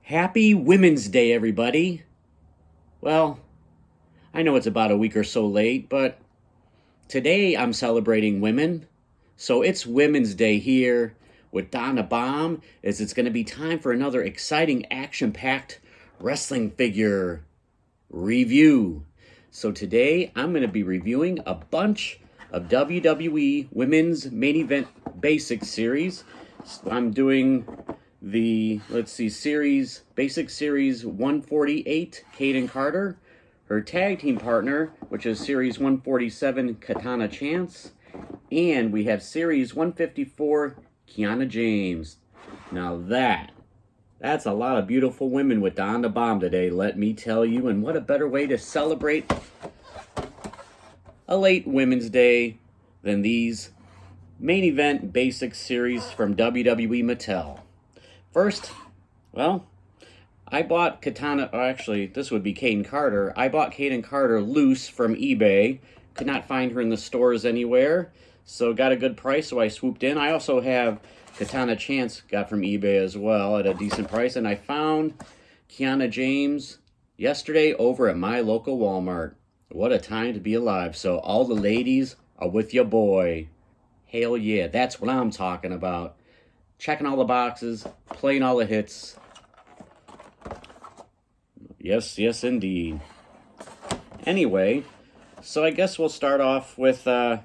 Happy Women's Day, everybody. Well, I know it's about a week or so late, but today I'm celebrating women. So it's Women's Day here with Donna Bomb, as it's going to be time for another exciting action-packed wrestling figure review. So today I'm going to be reviewing a bunch of WWE Women's Main Event Basics series. So I'm doing the, Basic Series 148, Kayden Carter, her tag team partner, which is Series 147, Katana Chance, and we have Series 154, Kiana James. Now that's a lot of beautiful women with Donna Bomb today, let me tell you, and what a better way to celebrate a late Women's Day than these Main Event Basics series from WWE Mattel. First, well, I bought Katana, or actually, this would be Kayden Carter. I bought Kayden Carter loose from eBay. Could not find her in the stores anywhere, so got a good price, so I swooped in. I also have Katana Chance, got from eBay as well at a decent price, and I found Kiana James yesterday over at my local Walmart. What a time to be alive. So all the ladies are with your boy. Hell yeah, that's what I'm talking about. Checking all the boxes, playing all the hits. Yes, indeed. Anyway, so I guess we'll start off with, Kayden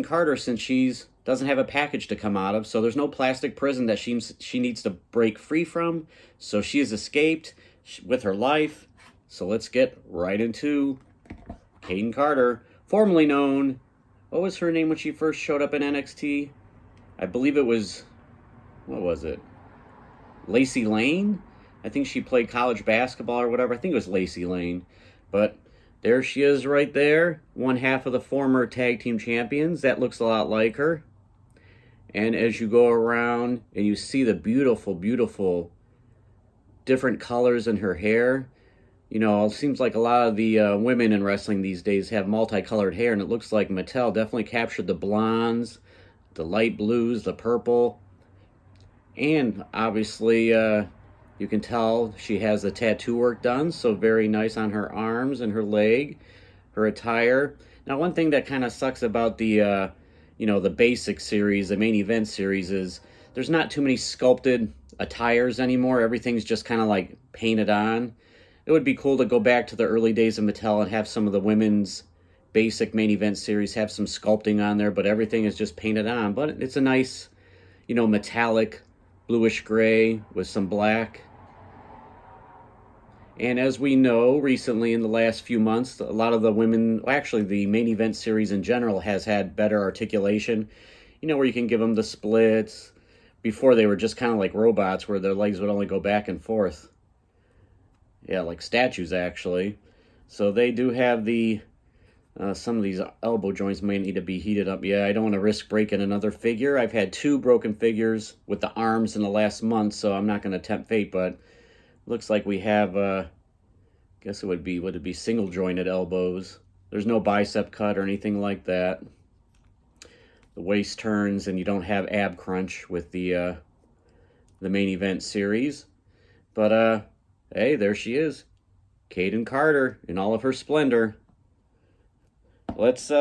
Carter, since she's doesn't have a package to come out of, so there's no plastic prison that she needs to break free from. So she has escaped with her life. So let's get right into Kayden Carter, formerly known, what was her name when she first showed up in NXT? I believe it was, what was it? Lacey Lane? I think she played college basketball or whatever. I think it was Lacey Lane. But there she is right there. One half of the former tag team champions. That looks a lot like her. And as you go around and you see the beautiful, beautiful different colors in her hair, you know, it seems like a lot of the women in wrestling these days have multicolored hair, and it looks like Mattel definitely captured the blondes, the light blues, the purple, and obviously you can tell she has the tattoo work done, so very nice on her arms and her leg, her attire. Now, one thing that kind of sucks about the the basic series, the main event series, is there's not too many sculpted attires anymore. Everything's just kind of like painted on. It would be cool to go back to the early days of Mattel and have some of the women's basic main event series have some sculpting on there, but everything is just painted on. But it's a nice, metallic bluish gray with some black. And as we know, recently in the last few months, a lot of the women, actually the main event series in general, has had better articulation, where you can give them the splits. Before, they were just kind of like robots where their legs would only go back and forth. Yeah, like statues, actually. So they do have the, some of these elbow joints may need to be heated up. Yeah, I don't want to risk breaking another figure. I've had 2 broken figures with the arms in the last month, so I'm not going to tempt fate, but looks like we have, guess would it be single jointed elbows. There's no bicep cut or anything like that. The waist turns and you don't have ab crunch with the main event series. But, hey, there she is. Kayden Carter in all of her splendor. Let's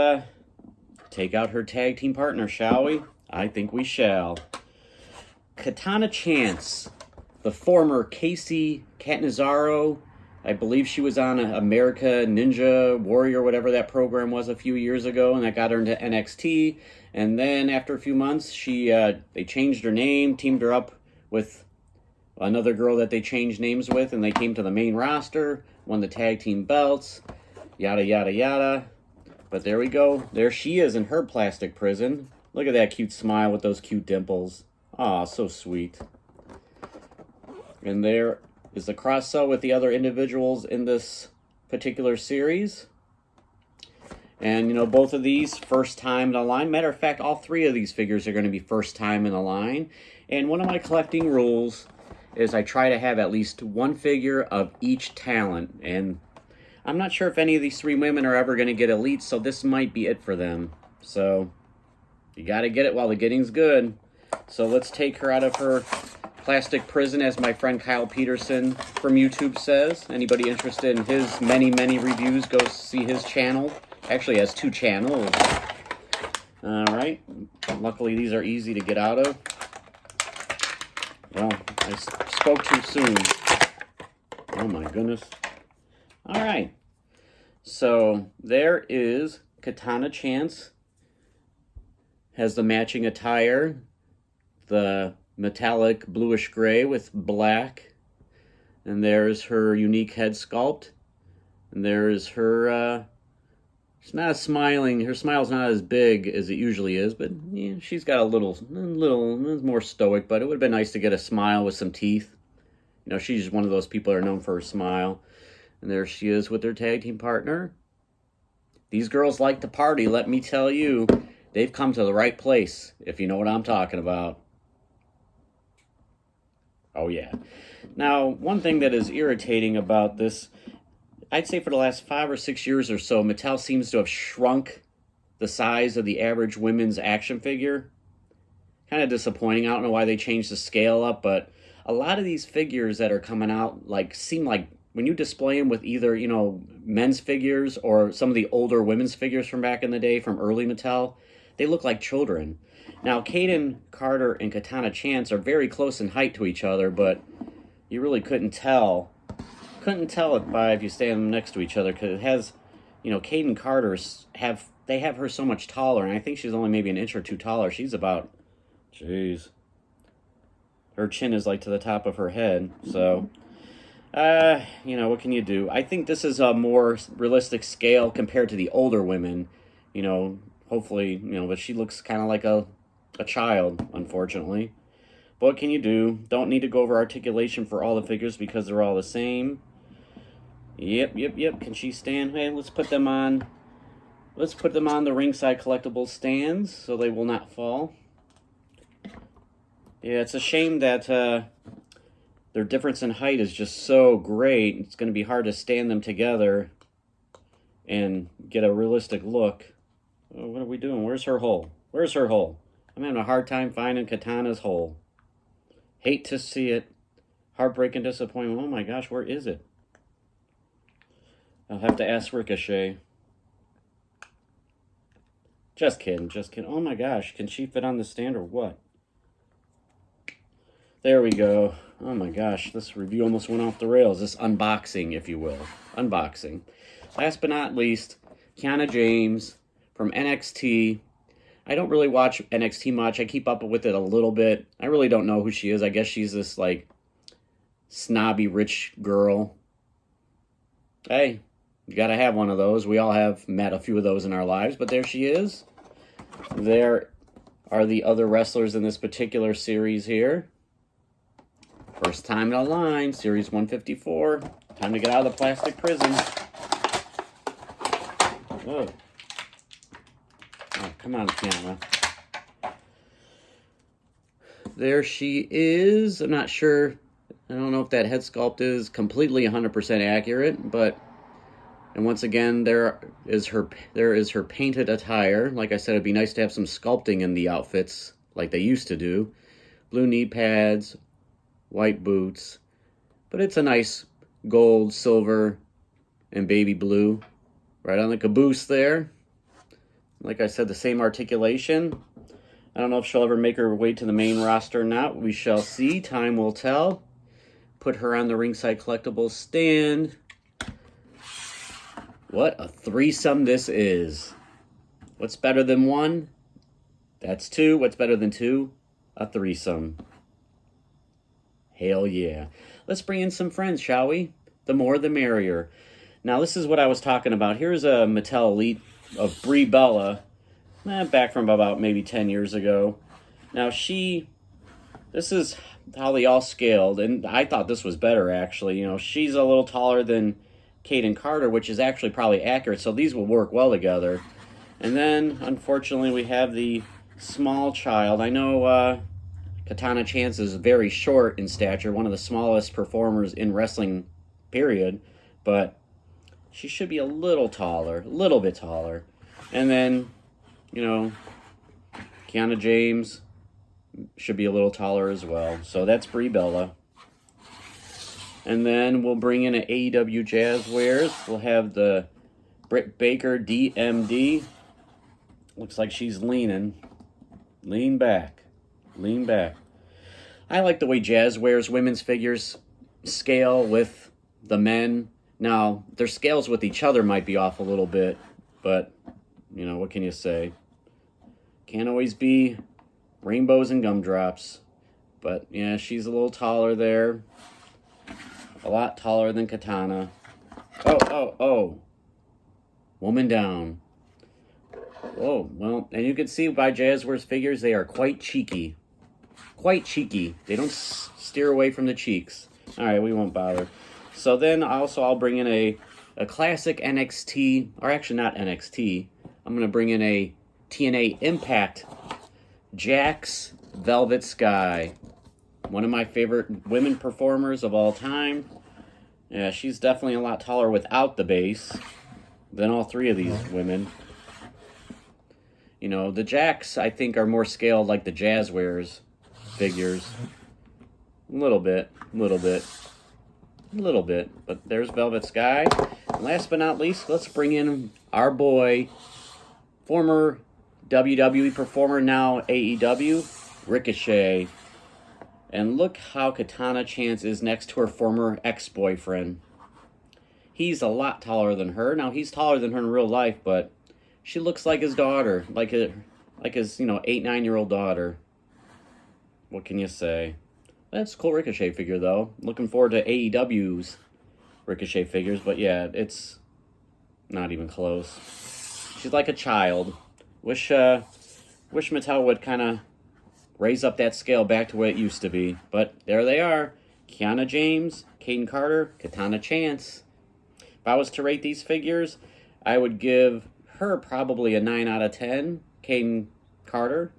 take out her tag team partner, shall we? I think we shall. Katana Chance, the former Casey Catanzaro. I believe she was on America Ninja Warrior, whatever that program was a few years ago, and that got her into NXT. And then after a few months, they changed her name, teamed her up with another girl that they changed names with, and they came to the main roster, won the tag team belts, yada, yada, yada. But there we go. There she is in her plastic prison. Look at that cute smile with those cute dimples. Aw, so sweet. And there is the cross-sell with the other individuals in this particular series. And, both of these first time in the line. Matter of fact, all 3 of these figures are going to be first time in the line. And one of my collecting rules is I try to have at least 1 figure of each talent. And I'm not sure if any of these 3 women are ever going to get elites, so this might be it for them. So you got to get it while the getting's good. So let's take her out of her Plastic Prison, as my friend Kyle Peterson from YouTube says. Anybody interested in his many, many reviews, go see his channel. Actually, he has 2 channels. Alright. Luckily, these are easy to get out of. Well, I spoke too soon. Oh my goodness. Alright. So, there is Katana Chance. Has the matching attire. The metallic bluish gray with black. And there's her unique head sculpt. And there's her, she's not smiling. Her smile's not as big as it usually is, but yeah, she's got a little more stoic, but it would have been nice to get a smile with some teeth. You know, she's one of those people that are known for her smile. And there she is with her tag team partner. These girls like to party, let me tell you. They've come to the right place, if you know what I'm talking about. Oh, yeah. Now, one thing that is irritating about this, I'd say for the last 5 or 6 years or so, Mattel seems to have shrunk the size of the average women's action figure. Kind of disappointing. I don't know why they changed the scale up, but a lot of these figures that are coming out seem like when you display them with either, you know, men's figures or some of the older women's figures from back in the day from early Mattel, they look like children. Now, Kayden, Carter, and Katana Chance are very close in height to each other, but you really couldn't tell. Couldn't tell it by if you stand them next to each other, because it has, you know, Kayden Carter's have her so much taller, and I think she's only maybe an inch or 2 taller. She's about, jeez, her chin is like to the top of her head. So, you know, what can you do? I think this is a more realistic scale compared to the older women. You know, hopefully, you know, but she looks kind of like a child, unfortunately. But what can you do? Don't need to go over articulation for all the figures because they're all the same. Yep. Can she stand? Hey, let's put them on. Let's put them on the ringside collectible stands so they will not fall. Yeah, it's a shame that their difference in height is just so great. It's going to be hard to stand them together and get a realistic look. Oh, what are we doing? Where's her hole? Where's her hole? I'm having a hard time finding Katana's hole. Hate to see it. Heartbreaking disappointment. Oh my gosh, where is it? I'll have to ask Ricochet. Just kidding. Oh my gosh, can she fit on the stand or what? There we go. Oh my gosh, this review almost went off the rails. This unboxing, if you will. Unboxing. Last but not least, Kiana James from NXT. I don't really watch NXT much. I keep up with it a little bit. I really don't know who she is. I guess she's this, like, snobby rich girl. Hey, you gotta have one of those. We all have met a few of those in our lives, but there she is. There are the other wrestlers in this particular series here. First time in a line, Series 154. Time to get out of the plastic prison. Oh. Oh, come on, Kiana. There she is. I'm not sure. I don't know if that head sculpt is completely 100% accurate, but... And once again, there is her painted attire. Like I said, it'd be nice to have some sculpting in the outfits, like they used to do. Blue knee pads, white boots. But it's a nice gold, silver, and baby blue. Right on the caboose there. Like I said, the same articulation. I don't know if she'll ever make her way to the main roster or not. We shall see. Time will tell. Put her on the ringside collectibles stand. What a threesome this is. What's better than one? That's two. What's better than two? A threesome. Hell yeah. Let's bring in some friends, shall we? The more the merrier. Now, this is what I was talking about. Here's a Mattel Elite of Brie Bella, back from about maybe 10 years ago. Now, this is how they all scaled, and I thought this was better, actually. You know, she's a little taller than Kayden Carter, which is actually probably accurate, so these will work well together. And then, unfortunately, we have the small child. I know Katana Chance is very short in stature, one of the smallest performers in wrestling, period, but she should be a little taller, a little bit taller. And then, you know, Kiana James, should be a little taller as well. So that's Brie Bella. And then we'll bring in an AEW Jazz Wears. We'll have the Britt Baker DMD. Looks like she's leaning. Lean back. Lean back. I like the way Jazz Wears women's figures scale with the men. Now, their scales with each other might be off a little bit, but, you know, what can you say? Can't always be rainbows and gumdrops. But, yeah, she's a little taller there. A lot taller than Katana. Oh. Woman down. Oh, well, and you can see by Jazzwares figures, they are quite cheeky. Quite cheeky. They don't steer away from the cheeks. All right, we won't bother. So then also I'll bring in a classic NXT, or actually not NXT. I'm going to bring in a TNA Impact Jax Velvet Sky. One of my favorite women performers of all time. Yeah, she's definitely a lot taller without the base than all three of these women. You know, the Jax, I think, are more scaled like the Jazzwares figures. A little bit. But there's Velvet Sky. And last but not least, let's bring in our boy, former WWE performer, now AEW, Ricochet. And look how Katana Chance is next to her former ex-boyfriend. He's a lot taller than her. Now, he's taller than her in real life, but she looks like his daughter, like his, 8-9-year-old daughter. What can you say? That's a cool Ricochet figure, though. Looking forward to AEW's Ricochet figures, but yeah, it's not even close. She's like a child. Wish Mattel would kind of raise up that scale back to what it used to be. But there they are. Kiana James, Kayden Carter, Katana Chance. If I was to rate these figures, I would give her probably a 9 out of 10. Kayden Carter.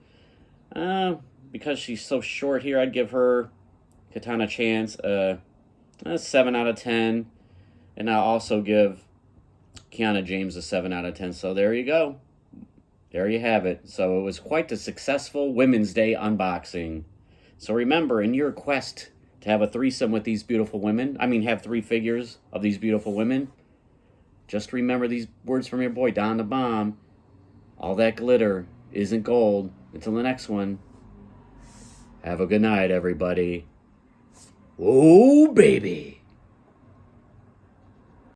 Because she's so short here, I'd give her Katana Chance a 7 out of 10. And I'll also give Kiana James a 7 out of 10. So there you go. There you have it. So it was quite a successful Women's Day unboxing. So remember, in your quest to have a threesome with these beautiful women, have 3 figures of these beautiful women, just remember these words from your boy, Don the Bomb. All that glitter isn't gold. Until the next one, have a good night, everybody. Oh, baby.